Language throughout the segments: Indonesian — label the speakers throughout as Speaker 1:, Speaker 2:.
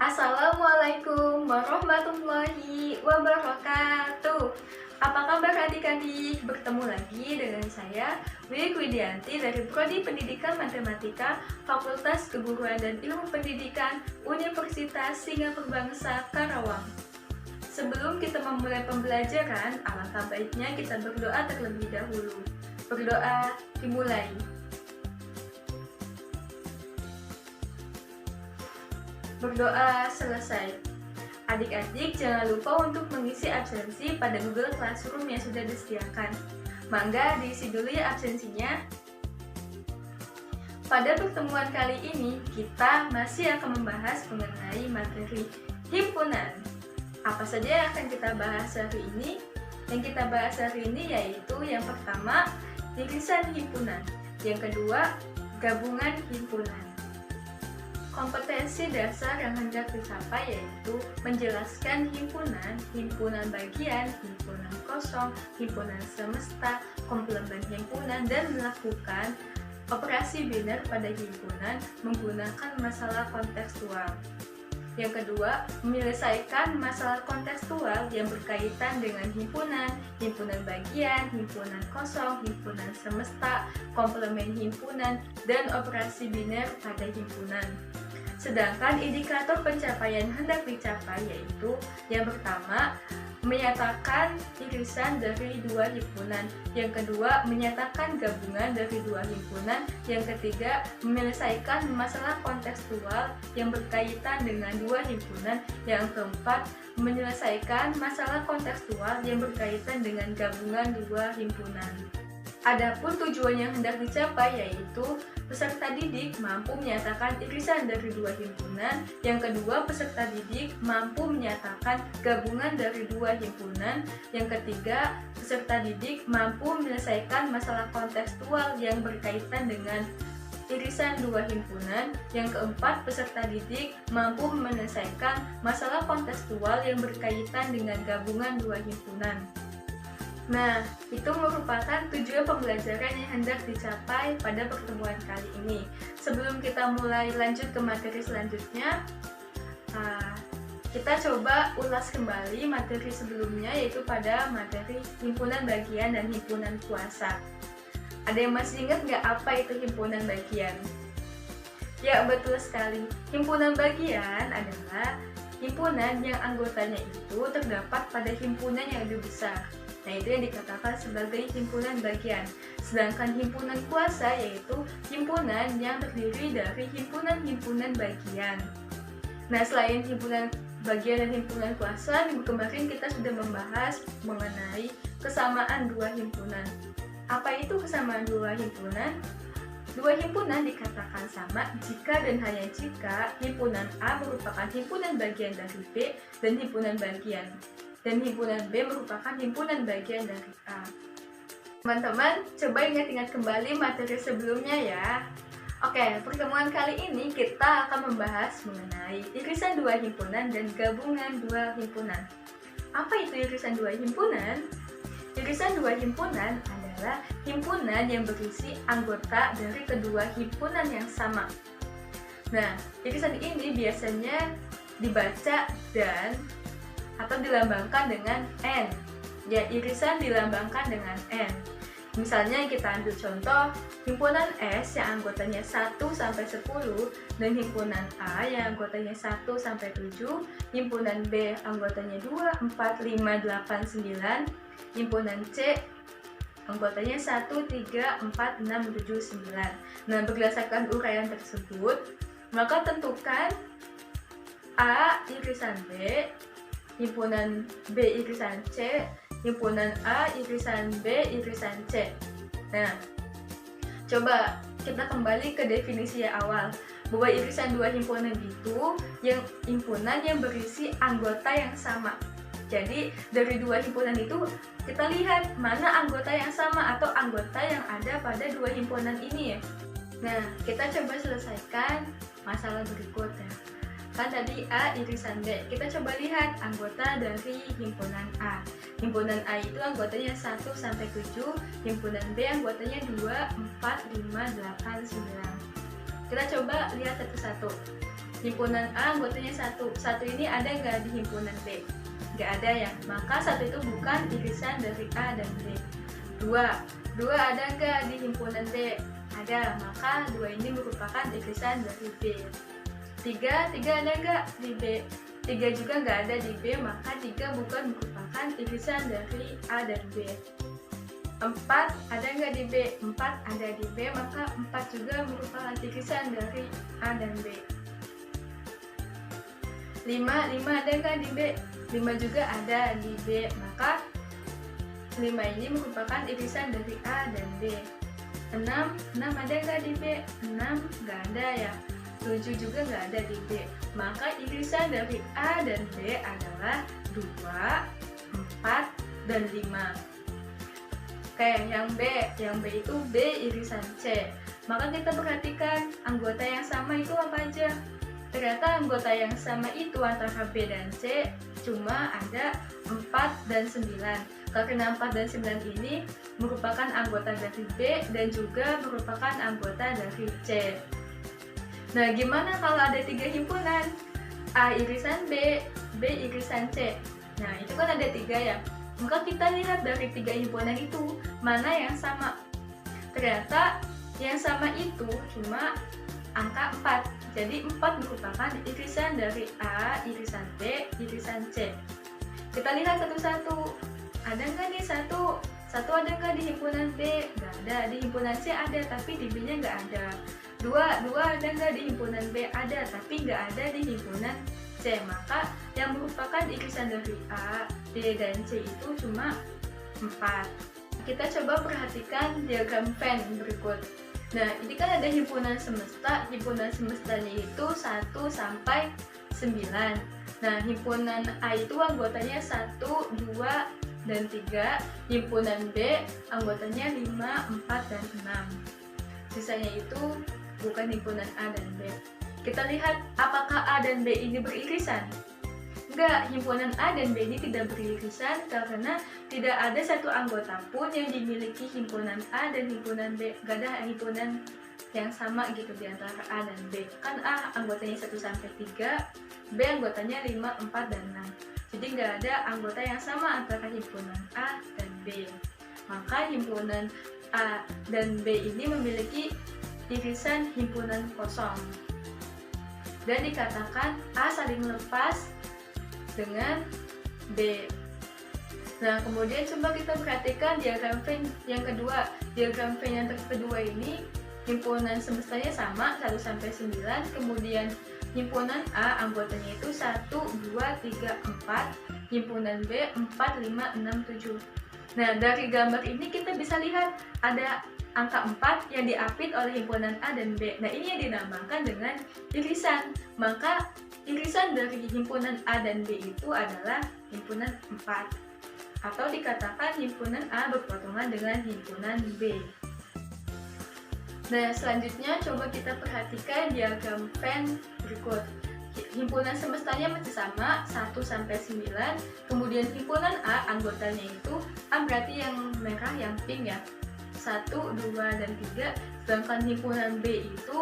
Speaker 1: Assalamualaikum warahmatullahi wabarakatuh. Apa kabar adik-adik? Bertemu lagi dengan saya, Wiwik Widianti dari Prodi Pendidikan Matematika, Fakultas Keguruan dan Ilmu Pendidikan, Universitas Singapura Bangsa, Karawang. Sebelum kita memulai pembelajaran, alangkah baiknya kita berdoa terlebih dahulu. Berdoa dimulai. Berdoa selesai. Adik-adik jangan lupa untuk mengisi absensi pada Google Classroom yang sudah disediakan. Mangga diisi dulu ya absensinya. Pada pertemuan kali ini, kita masih akan membahas mengenai materi himpunan. Apa saja yang akan kita bahas hari ini? Yang kita bahas hari ini yaitu yang pertama, irisan himpunan. Yang kedua, gabungan himpunan. Kompetensi dasar yang hendak dicapai yaitu menjelaskan himpunan, himpunan bagian, himpunan kosong, himpunan semesta, komplement himpunan, dan melakukan operasi biner pada himpunan menggunakan masalah kontekstual. Yang kedua, menyelesaikan masalah kontekstual yang berkaitan dengan himpunan, himpunan bagian, himpunan kosong, himpunan semesta, komplement himpunan, dan operasi biner pada himpunan. Sedangkan indikator pencapaian hendak dicapai yaitu yang pertama, menyatakan irisan dari dua himpunan. Yang kedua, menyatakan gabungan dari dua himpunan. Yang ketiga, menyelesaikan masalah kontekstual yang berkaitan dengan dua himpunan. Yang keempat, menyelesaikan masalah kontekstual yang berkaitan dengan gabungan dua himpunan. Adapun tujuan yang hendak dicapai yaitu peserta didik mampu menyatakan irisan dari dua himpunan. Yang kedua, peserta didik mampu menyatakan gabungan dari dua himpunan. Yang ketiga, peserta didik mampu menyelesaikan masalah kontekstual yang berkaitan dengan irisan dua himpunan. Yang keempat, peserta didik mampu menyelesaikan masalah kontekstual yang berkaitan dengan gabungan dua himpunan. Nah, itu merupakan tujuan pembelajaran yang hendak dicapai pada pertemuan kali ini. Sebelum kita mulai lanjut ke materi selanjutnya, kita coba ulas kembali materi sebelumnya, yaitu pada materi himpunan bagian dan himpunan kuasa. Ada yang masih ingat nggak apa itu himpunan bagian? Ya, betul sekali. Himpunan bagian adalah himpunan yang anggotanya itu terdapat pada himpunan yang lebih besar. Nah, itu yang dikatakan sebagai himpunan bagian. Sedangkan himpunan kuasa yaitu himpunan yang terdiri dari himpunan-himpunan bagian. Nah, selain himpunan bagian dan himpunan kuasa, minggu kemarin kita sudah membahas mengenai kesamaan dua himpunan. Apa itu kesamaan dua himpunan? Dua himpunan dikatakan sama jika dan hanya jika himpunan A merupakan himpunan bagian dari B dan himpunan bagian, dan himpunan B merupakan himpunan bagian dari A. Teman-teman, coba ingat-ingat kembali materi sebelumnya ya. Oke, pertemuan kali ini kita akan membahas mengenai irisan dua himpunan dan gabungan dua himpunan. Apa itu irisan dua himpunan? Irisan dua himpunan adalah himpunan yang berisi anggota dari kedua himpunan yang sama. Nah, irisan ini biasanya dibaca dan atau dilambangkan dengan N. Ya, irisan dilambangkan dengan N. Misalnya kita ambil contoh himpunan S yang anggotanya 1 sampai 10 dan himpunan A yang anggotanya 1 sampai 7, himpunan B anggotanya 2, 4, 5, 8, 9, himpunan C anggotanya 1, 3, 4, 6, 7, 9. Nah, berdasarkan uraian tersebut, maka tentukan A irisan B, himpunan B irisan C, himpunan A irisan B irisan C. Nah, coba kita kembali ke definisi yang awal, bahwa irisan dua himpunan itu yang himpunan yang berisi anggota yang sama. Jadi dari dua himpunan itu kita lihat mana anggota yang sama atau anggota yang ada pada dua himpunan ini ya. Nah, kita coba selesaikan masalah berikutnya. Kan tadi A irisan B, kita coba lihat anggota dari himpunan A. Himpunan A itu anggotanya 1 sampai 7, himpunan B anggotanya 2, 4, 5, 8, 9. Kita coba lihat satu-satu. himpunan A anggotanya 1. 1 ini ada nggak di himpunan B? Nggak ada ya, maka 1 itu bukan irisan dari A dan B. 2 ada nggak di himpunan B? Ada, maka 2 ini merupakan irisan dari B. 3 ada nggak di B? 3 juga nggak ada di B, maka 3 bukan merupakan irisan dari A dan B. 4 ada nggak di B? 4 ada di B, maka 4 juga merupakan irisan dari A dan B. 5 ada nggak di B? 5 juga ada di B, maka 5 ini merupakan irisan dari A dan B. 6 ada nggak di B? 6 nggak ada ya. 7 juga nggak ada di B, maka irisan dari A dan B adalah 2, 4, dan 5. Oke, yang B itu B irisan C. Maka kita perhatikan anggota yang sama itu apa aja. Ternyata anggota yang sama itu antara B dan C cuma ada 4 dan 9. Karena 4 dan 9 ini merupakan anggota dari B dan juga merupakan anggota dari C. Nah, gimana kalau ada 3 himpunan? A irisan B, B irisan C. Nah, itu kan ada 3 ya. Maka kita lihat dari 3 himpunan itu, mana yang sama. Ternyata yang sama itu cuma angka 4. Jadi 4 merupakan irisan dari A, irisan B, irisan C. Kita lihat satu-satu. Ada nggak nih satu ada nggak di himpunan B? Nggak ada. Di himpunan C ada, tapi di B-nya nggak ada. 2 ada nggak di himpunan B? Ada, tapi nggak ada di himpunan C. Maka yang merupakan irisan dari A, B, dan C itu cuma 4. Kita coba perhatikan diagram Venn berikut. Nah, ini kan ada himpunan semesta. Himpunan semestanya itu 1 sampai 9. Nah, himpunan A itu anggotanya 1, 2, dan 3. Himpunan B anggotanya 5, 4, dan 6. Sisanya itu bukan himpunan A dan B. Kita lihat apakah A dan B ini beririsan? Enggak, himpunan A dan B ini tidak beririsan karena tidak ada satu anggota pun yang dimiliki himpunan A dan himpunan B. Gak ada himpunan yang sama gitu di antara A dan B. Kan A anggotanya 1 sampai 3, B anggotanya 5, 4, dan 6. Jadi nggak ada anggota yang sama antara himpunan A dan B. Maka himpunan A dan B ini memiliki irisan himpunan kosong. Dan dikatakan A saling lepas dengan B. Nah, kemudian coba kita perhatikan diagram Venn yang kedua. Diagram Venn yang kedua ini himpunan semestanya sama 1 sampai 9, kemudian himpunan A anggotanya itu 1, 2, 3, 4, himpunan B 4, 5, 6, 7. Nah, dari gambar ini kita bisa lihat ada angka 4 yang diapit oleh himpunan A dan B. Nah, ini yang dinamakan dengan irisan. Maka irisan dari himpunan A dan B itu adalah himpunan 4. Atau dikatakan himpunan A berpotongan dengan himpunan B. Nah, selanjutnya coba kita perhatikan diagram Venn berikut. Himpunan semestanya masih sama 1 sampai 9. Kemudian himpunan A anggotanya itu A berarti yang merah, yang pink ya. 1, 2, dan 3. Sedangkan himpunan B itu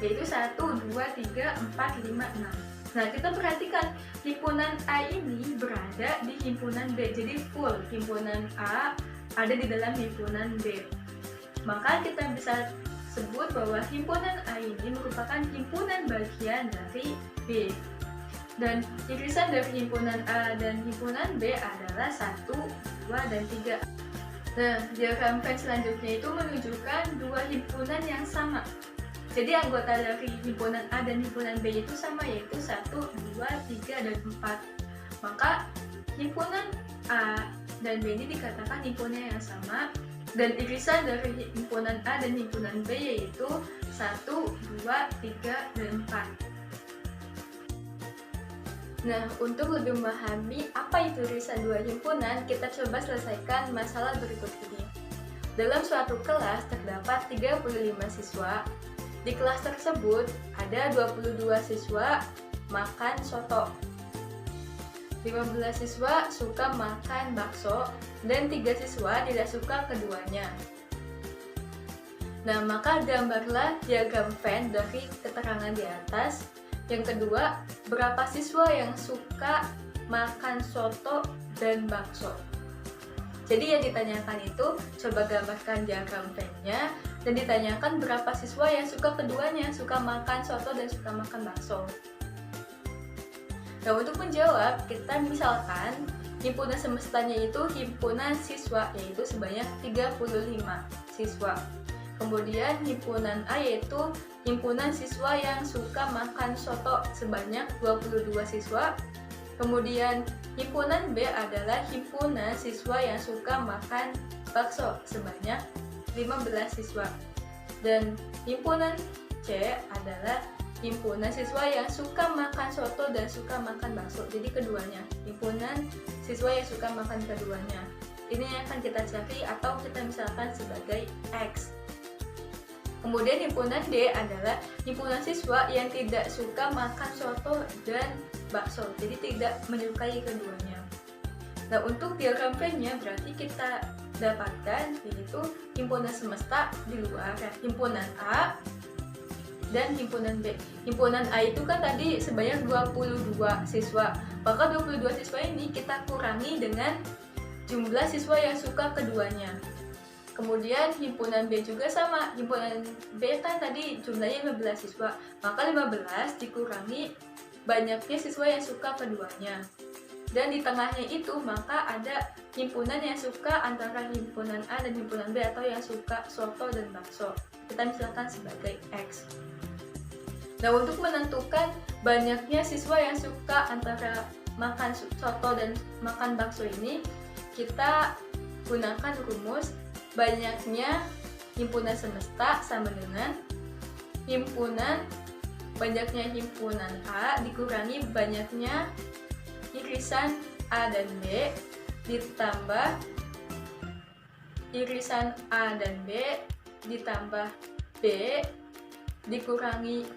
Speaker 1: yaitu 1, 2, 3, 4, 5, 6. Nah, kita perhatikan himpunan A ini berada di himpunan B. Jadi full himpunan A ada di dalam himpunan B. Maka kita bisa sebut bahwa himpunan A ini merupakan himpunan bagian dari B. Dan irisan dari himpunan A dan himpunan B adalah 1, 2, dan 3. Nah, diagram Venn selanjutnya itu menunjukkan dua himpunan yang sama. Jadi anggota dari himpunan A dan himpunan B itu sama, yaitu 1, 2, 3, dan 4. Maka himpunan A dan B ini dikatakan himpunan yang sama. Dan irisan dari himpunan A dan himpunan B yaitu 1, 2, 3, dan 4. Nah, untuk lebih memahami apa itu irisan dua himpunan, kita coba selesaikan masalah berikut ini. Dalam suatu kelas terdapat 35 siswa. Di kelas tersebut ada 22 siswa makan soto, 15 siswa suka makan bakso, dan 3 siswa tidak suka keduanya. Nah, maka gambarlah diagram Venn dari keterangan di atas. Yang kedua, berapa siswa yang suka makan soto dan bakso? Jadi yang ditanyakan itu, coba gambarkan diagram Venn-nya dan ditanyakan berapa siswa yang suka keduanya, suka makan soto dan suka makan bakso. Nah, untuk menjawab, kita misalkan himpunan semestanya itu himpunan siswa, yaitu sebanyak 35 siswa. Kemudian himpunan A yaitu himpunan siswa yang suka makan soto sebanyak 22 siswa. Kemudian himpunan B adalah himpunan siswa yang suka makan bakso sebanyak 15 siswa. Dan himpunan C adalah himpunan siswa yang suka makan soto dan suka makan bakso. Jadi keduanya, himpunan siswa yang suka makan keduanya. Ini yang akan kita cari atau kita misalkan sebagai X. Kemudian himpunan D adalah himpunan siswa yang tidak suka makan soto dan bakso, jadi tidak menyukai keduanya. Nah, untuk diagram Venn-nya berarti kita dapatkan yaitu himpunan semesta di luar, himpunan A dan himpunan B. Himpunan A itu kan tadi sebanyak 22 siswa, maka 22 siswa ini kita kurangi dengan jumlah siswa yang suka keduanya. Kemudian himpunan B juga sama, himpunan B kan tadi jumlahnya 15 siswa, maka 15 dikurangi banyaknya siswa yang suka keduanya. Dan di tengahnya itu maka ada himpunan yang suka antara himpunan A dan himpunan B atau yang suka soto dan bakso. Kita misalkan sebagai X. Nah, untuk menentukan banyaknya siswa yang suka antara makan soto dan makan bakso ini, kita gunakan rumus banyaknya himpunan semesta sama dengan banyaknya himpunan A dikurangi banyaknya irisan A dan B ditambah irisan A dan B ditambah B dikurangi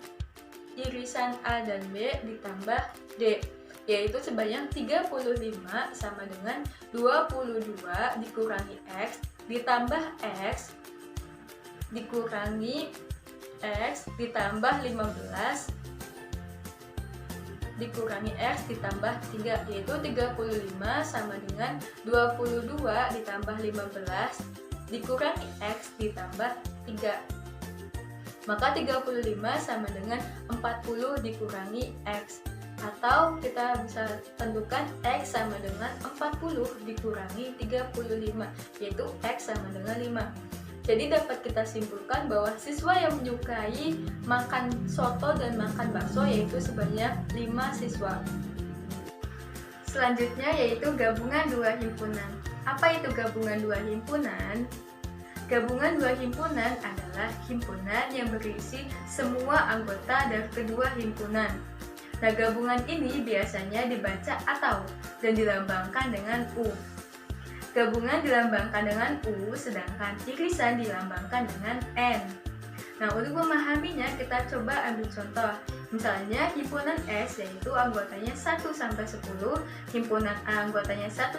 Speaker 1: irisan A dan B ditambah D, yaitu sebanyak 35 sama dengan 22 dikurangi X ditambah X dikurangi X ditambah 15 dikurangi X ditambah 3, yaitu 35 sama dengan 22 ditambah 15 dikurangi X ditambah 3. Maka 35 sama dengan 40 dikurangi X. Atau kita bisa tentukan X sama dengan 40 dikurangi 35, yaitu X sama dengan 5. Jadi dapat kita simpulkan bahwa siswa yang menyukai makan soto dan makan bakso yaitu sebanyak 5 siswa. Selanjutnya yaitu gabungan dua himpunan. Apa itu gabungan dua himpunan? Gabungan dua himpunan adalah himpunan yang berisi semua anggota dari kedua himpunan. Nah, gabungan ini biasanya dibaca atau dan dilambangkan dengan U. Gabungan dilambangkan dengan U, sedangkan irisan dilambangkan dengan N. Nah, untuk memahaminya kita coba ambil contoh. Misalnya himpunan S yaitu anggotanya 1-10, himpunan A anggotanya 1-7,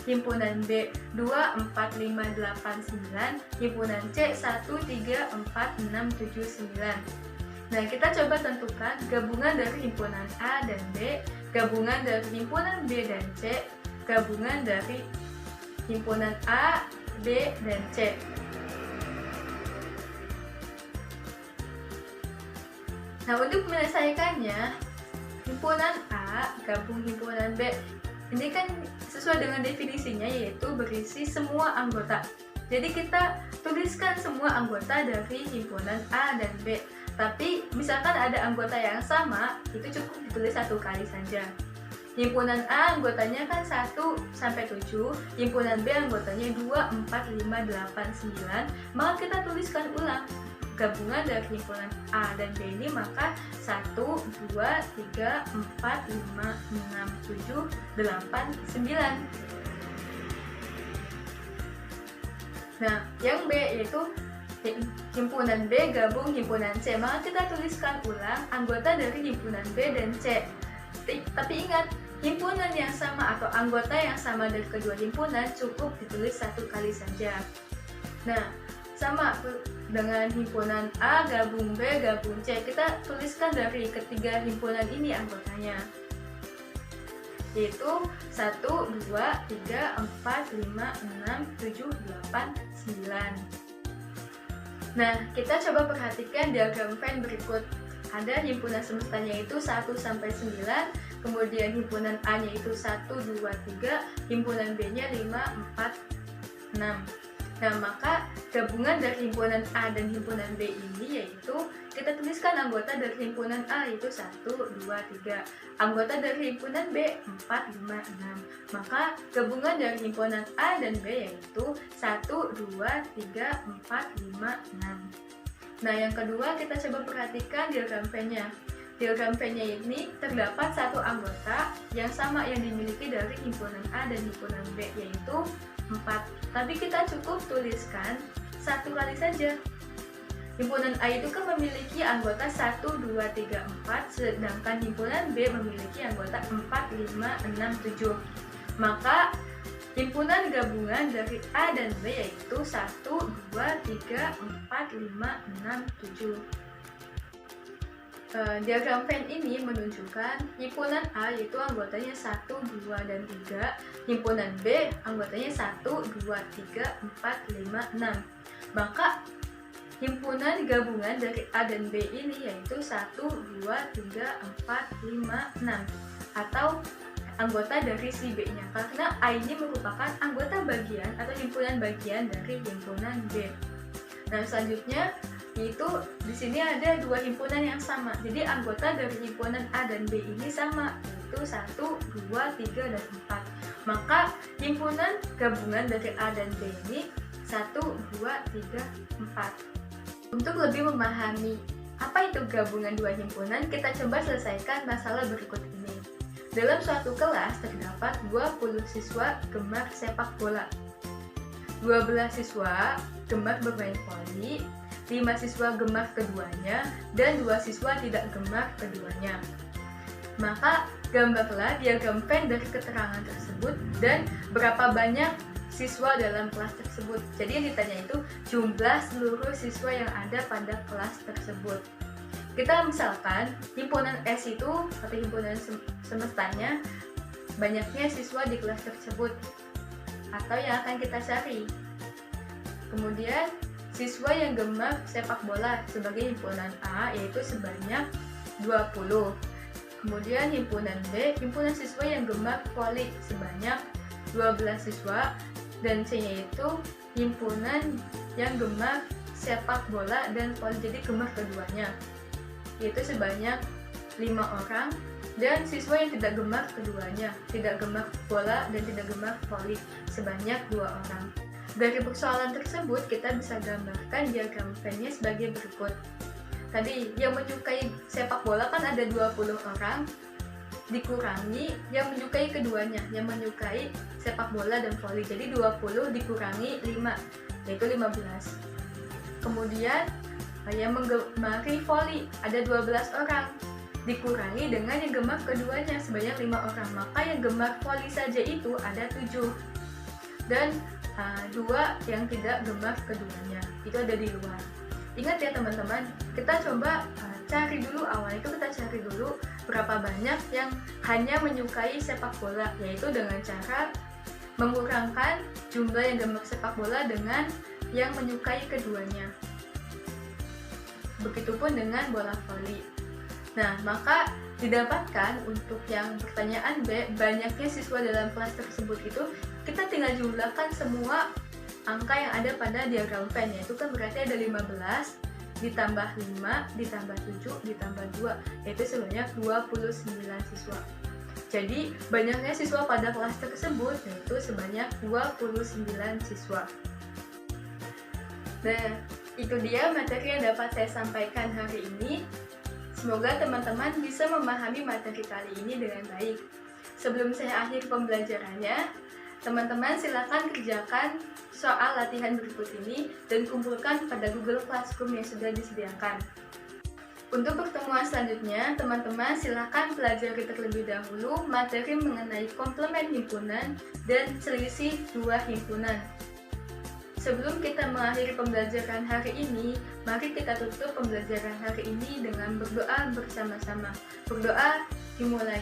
Speaker 1: himpunan B 2, 4, 5, 8, 9, himpunan C 1, 3, 4, 6, 7, 9. Nah, kita coba tentukan gabungan dari himpunan A dan B, gabungan dari himpunan B dan C, gabungan dari himpunan A, B, dan C. Nah, untuk menyelesaikannya, himpunan A gabung himpunan B. Ini kan sesuai dengan definisinya yaitu berisi semua anggota. Jadi kita tuliskan semua anggota dari himpunan A dan B. Tapi misalkan ada anggota yang sama, itu cukup ditulis satu kali saja. Himpunan A anggotanya kan 1-7, himpunan B anggotanya 2, 4, 5, 8, 9. Maka kita tuliskan ulang gabungan dari himpunan A dan B ini, maka 1, 2, 3, 4, 5, 6, 7, 8, 9. Nah, yang B yaitu himpunan B gabung himpunan C, maka kita tuliskan ulang anggota dari himpunan B dan C. Tapi ingat, himpunan yang sama atau anggota yang sama dari kedua himpunan cukup ditulis satu kali saja. Nah, sama dengan himpunan A, gabung B, gabung C. Kita tuliskan dari ketiga himpunan ini anggotanya, yaitu 1, 2, 3, 4, 5, 6, 7, 8, 9. Nah, kita coba perhatikan diagram Venn berikut. Ada himpunan semestanya itu 1 sampai 9, kemudian himpunan A-nya itu 1, 2, 3, himpunan B-nya 5, 4, 6. Nah, maka gabungan dari himpunan A dan himpunan B ini yaitu kita tuliskan anggota dari himpunan A yaitu 1, 2, 3. Anggota dari himpunan B 4, 5, 6. Maka gabungan dari himpunan A dan B yaitu 1, 2, 3, 4, 5, 6. Nah, yang kedua kita coba perhatikan diagram Venn-nya. Diagram Venn-nya ini terdapat satu anggota yang sama yang dimiliki dari himpunan A dan himpunan B yaitu 4. Tapi kita cukup tuliskan satu kali saja. Himpunan A itu kan memiliki anggota 1, 2, 3, 4, sedangkan himpunan B memiliki anggota 4, 5, 6, 7. Maka himpunan gabungan dari A dan B yaitu 1, 2, 3, 4, 5, 6, 7. Diagram Venn ini menunjukkan himpunan A yaitu anggotanya 1, 2, dan 3. Himpunan B anggotanya 1, 2, 3, 4, 5, 6. Maka himpunan gabungan dari A dan B ini yaitu 1, 2, 3, 4, 5, 6. Atau anggota dari si B-nya, karena A ini merupakan anggota bagian atau himpunan bagian dari himpunan B. Nah, selanjutnya itu di sini ada dua himpunan yang sama. Jadi anggota dari himpunan A dan B ini sama, yaitu 1, 2, 3, dan 4. Maka himpunan gabungan dari A dan B ini 1, 2, 3, 4. Untuk lebih memahami apa itu gabungan dua himpunan, kita coba selesaikan masalah berikut ini. Dalam suatu kelas terdapat 20 siswa gemar sepak bola. 12 siswa gemar bermain voli, 5 siswa gemar keduanya, dan 2 siswa tidak gemar keduanya. Maka gambarlah diagram Venn dari keterangan tersebut dan berapa banyak siswa dalam kelas tersebut. Jadi yang ditanya itu jumlah seluruh siswa yang ada pada kelas tersebut. Kita misalkan himpunan S itu atau himpunan semestanya banyaknya siswa di kelas tersebut atau yang akan kita cari. Kemudian siswa yang gemar sepak bola sebagai himpunan A yaitu sebanyak 20. Kemudian himpunan B, himpunan siswa yang gemar voli sebanyak 12 siswa, dan C-nya itu himpunan yang gemar sepak bola dan voli, jadi gemar keduanya, yaitu sebanyak 5 orang, dan siswa yang tidak gemar keduanya, tidak gemar bola dan tidak gemar voli, sebanyak 2 orang. Dari persoalan tersebut kita bisa gambarkan diagram Venn-nya sebagai berikut. Tadi yang menyukai sepak bola kan ada 20 orang, dikurangi yang menyukai keduanya, yang menyukai sepak bola dan voli. Jadi 20 dikurangi 5, yaitu 15. Kemudian yang menggemari voli ada 12 orang, dikurangi dengan yang gemar keduanya sebanyak 5 orang. Maka yang gemar voli saja itu ada 7. Dan 2 yang tidak gemar keduanya, itu ada di luar. Ingat ya teman-teman, kita coba cari dulu, awalnya itu kita cari dulu berapa banyak yang hanya menyukai sepak bola, yaitu dengan cara mengurangkan jumlah yang gemar sepak bola dengan yang menyukai keduanya. Begitupun dengan bola voli. Nah, maka didapatkan untuk yang pertanyaan B, banyaknya siswa dalam kelas tersebut itu kita tinggal jumlahkan semua angka yang ada pada diagram Venn, yaitu kan berarti ada 15 ditambah 5 ditambah 7 ditambah 2, yaitu sebanyak 29 siswa. Jadi banyaknya siswa pada kelas tersebut yaitu sebanyak 29 siswa. Nah, itu dia materi yang dapat saya sampaikan hari ini. Semoga teman-teman bisa memahami materi kali ini dengan baik. Sebelum saya akhiri pembelajarannya, teman-teman silakan kerjakan soal latihan berikut ini dan kumpulkan pada Google Classroom yang sudah disediakan. Untuk pertemuan selanjutnya, teman-teman silakan pelajari terlebih dahulu materi mengenai komplement himpunan dan selisih dua himpunan. Sebelum kita mengakhiri pembelajaran hari ini, mari kita tutup pembelajaran hari ini dengan berdoa bersama-sama. Berdoa dimulai.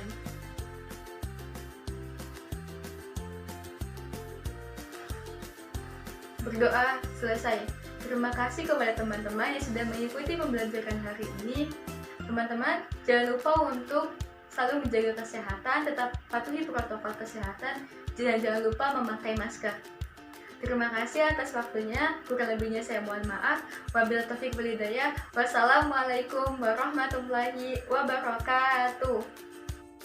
Speaker 1: Berdoa selesai. Terima kasih kepada teman-teman yang sudah mengikuti pembelajaran hari ini. Teman-teman, jangan lupa untuk selalu menjaga kesehatan, tetap patuhi protokol kesehatan, dan jangan lupa memakai masker. Terima kasih atas waktunya. Kurang lebihnya saya mohon maaf. Wabillahi taufiq wal hidayah. Wassalamualaikum warahmatullahi wabarakatuh.